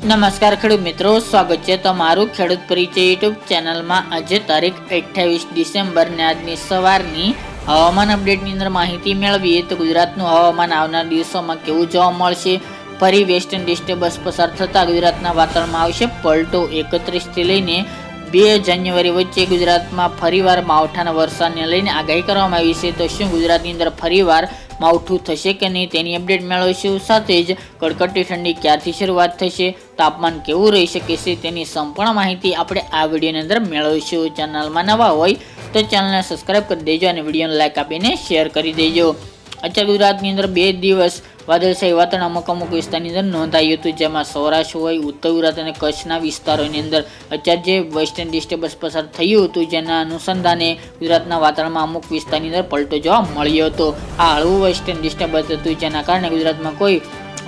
નમસ્કાર ખેડૂત મિત્રો, સ્વાગત છે તમારું ખેડૂત પરિચય યુટ્યુબ ચેનલમાં। આજે તારીખ 28 ડિસેમ્બર ને આજની સવારની હવામાન અપડેટની અંદર માહિતી મેળવીએ તો ગુજરાતનું હવામાન આવનાર દિવસોમાં કેવું જોવા મળશે। ફરી વેસ્ટર્ન ડિસ્ટર્બન્સ પસાર થતા ગુજરાતના વાતાવરણમાં આવશે પલટો। 31 થી લઈને 2 જાન્યુઆરી વચ્ચે ગુજરાતમાં ફરીવાર માવઠાના વરસાદને લઈને આગાહી કરવામાં આવી છે। તો શું ગુજરાતની અંદર ફરીવાર માવઠું થશે કે નહીં તેની અપડેટ મેળવીશું। સાથે જ કડકડતી ઠંડી ક્યારથી શરૂઆત થશે, તાપમાન કેવું રહી શકે છે તેની સંપૂર્ણ માહિતી આપણે આ વિડીયોની અંદર મેળવીશું। ચેનલમાં નવા હોય તો ચેનલને સબસ્ક્રાઇબ કરી દેજો અને વિડીયોને લાઇક આપીને શેર કરી દેજો। અત્યારે ગુજરાતની અંદર 2 દિવસ વાદળછાયું વાતાવરણ અમુક વિસ્તારની અંદર નોંધાયું હતું, જેમાં સૌરાષ્ટ્ર હોય, ઉત્તર ગુજરાત અને કચ્છના વિસ્તારોની અંદર અત્યારે જે વેસ્ટર્ન ડિસ્ટર્બન્સ પસાર થયું હતું જેના અનુસંધાને ગુજરાતના વાતાવરણમાં અમુક વિસ્તારની અંદર પલટો જોવા મળ્યો હતો। આ હળવું વેસ્ટર્ન ડિસ્ટર્બન્સ હતું જેના કારણે ગુજરાતમાં કોઈ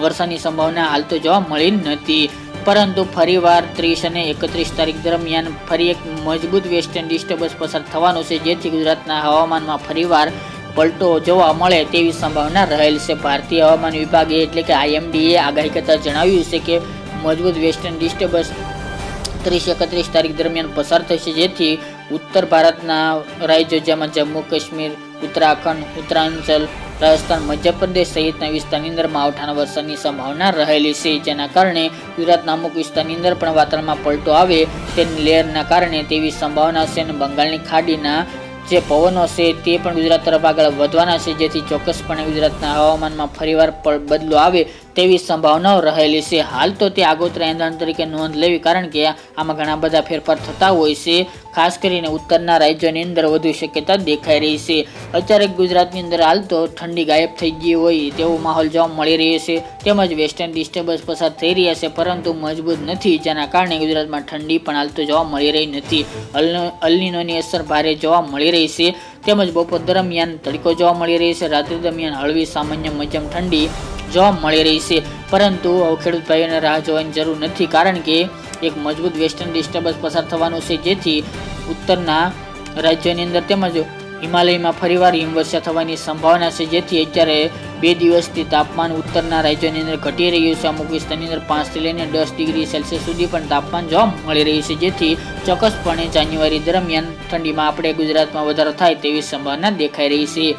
વરસાદની સંભાવના હાલ તો જોવા મળી નથી, પરંતુ ફરીવાર 30 અને 31 તારીખ દરમિયાન ફરી એક મજબૂત વેસ્ટર્ન ડિસ્ટર્બન્સ પસાર થવાનું છે, જેથી ગુજરાતના હવામાનમાં ફરીવાર પલટો જોવા મળે તેવી સંભાવના રહેલ છે। ભારતીય હવામાન વિભાગે એટલે કે IMDએ આગાહી કરતા જણાવ્યું છે કે મજબૂત વેસ્ટર્ન ડિસ્ટર્બન્સ 30-31 તારીખ દરમિયાન પસાર થશે, જેથી ઉત્તર ભારતના રાજ્યો જેમાં જમ્મુ કાશ્મીર, ઉત્તરાખંડ, ઉત્તરાંચલ, રાજસ્થાન, મધ્યપ્રદેશ સહિતના વિસ્તારની અંદર માવઠાના વરસાદની સંભાવના રહેલી છે, જેના કારણે ગુજરાતના અમુક વિસ્તારની અંદર પણ વાતાવરણમાં પલટો આવે તેની લહેરના કારણે તેવી સંભાવના છે। અને બંગાળની ખાડીના જે પવનો છે તે પણ ગુજરાત તરફ આગળ વધવાના છે, જેથી ચોક્કસપણે ગુજરાતના હવામાનમાં ફરીવાર બદલો આવે તેવી સંભાવનાઓ રહેલી છે। હાલ તો તે આગોતરા એંધાણ તરીકે નોંધ લેવી, કારણ કે આમાં ઘણા બધા ફેરફાર થતા હોય છે, ખાસ કરીને ઉત્તરના રાજ્યોની અંદર વધુ શક્યતા દેખાઈ રહી છે। અત્યારે ગુજરાતની અંદર હાલ તો ઠંડી ગાયબ થઈ ગઈ હોય તેવો માહોલ જોવા મળી રહ્યો છે, તેમજ વેસ્ટર્ન ડિસ્ટર્બન્સ પસાર થઈ રહ્યા છે પરંતુ મજબૂત નથી, જેના કારણે ગુજરાતમાં ઠંડી પણ હાલ તો જોવા મળી રહી નથી। અલનીનોની અસર ભારે જોવા મળી રહી છે, તેમજ બપોર દરમિયાન તડકો જોવા મળી રહી છે, રાત્રિ દરમિયાન હળવી સામાન્ય મધ્યમ ઠંડી જોવા મળી રહી છે। પરંતુ ખેડૂત ભાઈઓને રાહ જોવાની જરૂર નથી, કારણ કે એક મજબૂત વેસ્ટર્ન ડિસ્ટર્બન્સ પસાર થવાનું છે, જેથી ઉત્તરના રાજ્યોની અંદર તેમજ હિમાલયમાં ફરીવાર હિમવર્ષા થવાની સંભાવના છે, જેથી અત્યારે 2 દિવસથી તાપમાન ઉત્તરના રાજ્યોની અંદર ઘટી રહ્યું છે। અમુક વિસ્તારની અંદર 5 થી લઈને 10 ડિગ્રી સેલ્સિયસ સુધી પણ તાપમાન જોવા મળી રહ્યું છે, જેથી ચોક્કસપણે જાન્યુઆરી દરમિયાન ઠંડીમાં આપણે ગુજરાતમાં વધારો થાય તેવી સંભાવના દેખાઈ રહી છે।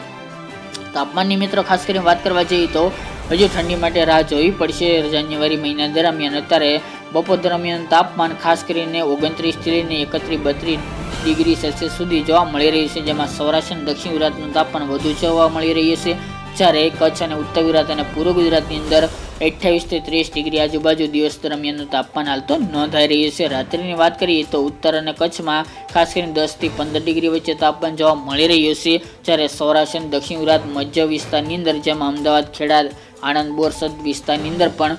તાપમાનની મિત્રો ખાસ કરીને વાત કરવા જઈએ તો હજુ ઠંડી માટે રાહ જોવી પડશે। જાન્યુઆરી મહિના દરમિયાન અત્યારે બપોર દરમિયાન તાપમાન ખાસ કરીને 29 થી લઈને 31-32 ડિગ્રી સેલ્સિયસ સુધી જોવા મળી રહ્યું છે, જેમાં સૌરાષ્ટ્ર અને દક્ષિણ ગુજરાતનું તાપમાન વધુ જોવા મળી રહ્યું છે, જ્યારે કચ્છ અને ઉત્તર ગુજરાત અને પૂર્વ ગુજરાતની અંદર 28 થી 30 ડિગ્રી આજુબાજુ દિવસ દરમિયાનનું તાપમાન હાલ તો નોંધાઈ રહ્યું છે। રાત્રિની વાત કરીએ તો ઉત્તર અને કચ્છમાં ખાસ કરીને 10 થી 15 ડિગ્રી વચ્ચે તાપમાન જોવા મળી રહ્યું છે, જ્યારે સૌરાષ્ટ્ર અને દક્ષિણ ગુજરાત મધ્ય વિસ્તારની અંદર જેમાં અમદાવાદ, ખેડા, આણંદ, બોરસદ વિસ્તારની અંદર પણ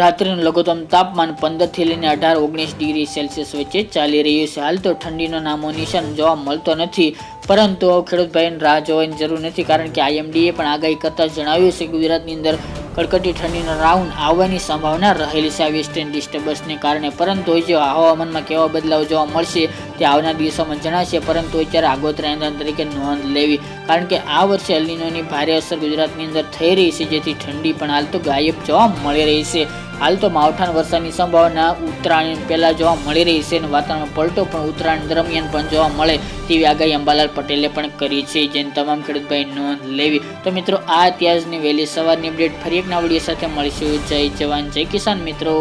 રાત્રિનું લઘુત્તમ તાપમાન 15 થી લઈને 18-19 ડિગ્રી સેલ્સિયસ વચ્ચે ચાલી રહ્યું છે। હાલ તો ઠંડીનો નામો નિશાન જોવા મળતો નથી, પરંતુ ખેડૂત ભાઈઓને રાહ જોવાની જરૂર નથી, કારણ કે IMDએ પણ આગાહી કરતા જણાવ્યું છે કે ગુજરાતની અંદર કડકડતી ઠંડીનો રાઉન્ડ આવવાની સંભાવના રહેલી છે આ વેસ્ટર્ન ડિસ્ટર્બન્સને કારણે, પરંતુ હજુ હવામાનમાં કેવા બદલાવ જોવા મળશે તે આવનાર દિવસોમાં જણાશે, પરંતુ અત્યારે આગોતરા એંધાણ તરીકે નોંધ લેવી, કારણ કે આ વર્ષે અલનીનોની ભારે અસર ગુજરાતની અંદર થઈ રહી છે, જેથી ઠંડી પણ હાલ તો ગાયબ જોવા મળી રહી છે। હાલ તો માવઠાના વરસાદની સંભાવના ઉત્તરાયણ પહેલા જોવા મળી રહી છે અને વાતાવરણ પલટો પણ ઉત્તરાયણ દરમિયાન પણ જોવા મળે તેવી આગાહી અંબાલાલ પટેલે પણ કરી છે, જેને તમામ ખેડૂત ભાઈ નોંધ લેવી। તો મિત્રો આ અત્યારની વહેલી સવારની અપડેટ, ફરી એક નવા વિડીયો સાથે મળીશું। જય જવાન જય કિસાન મિત્રો।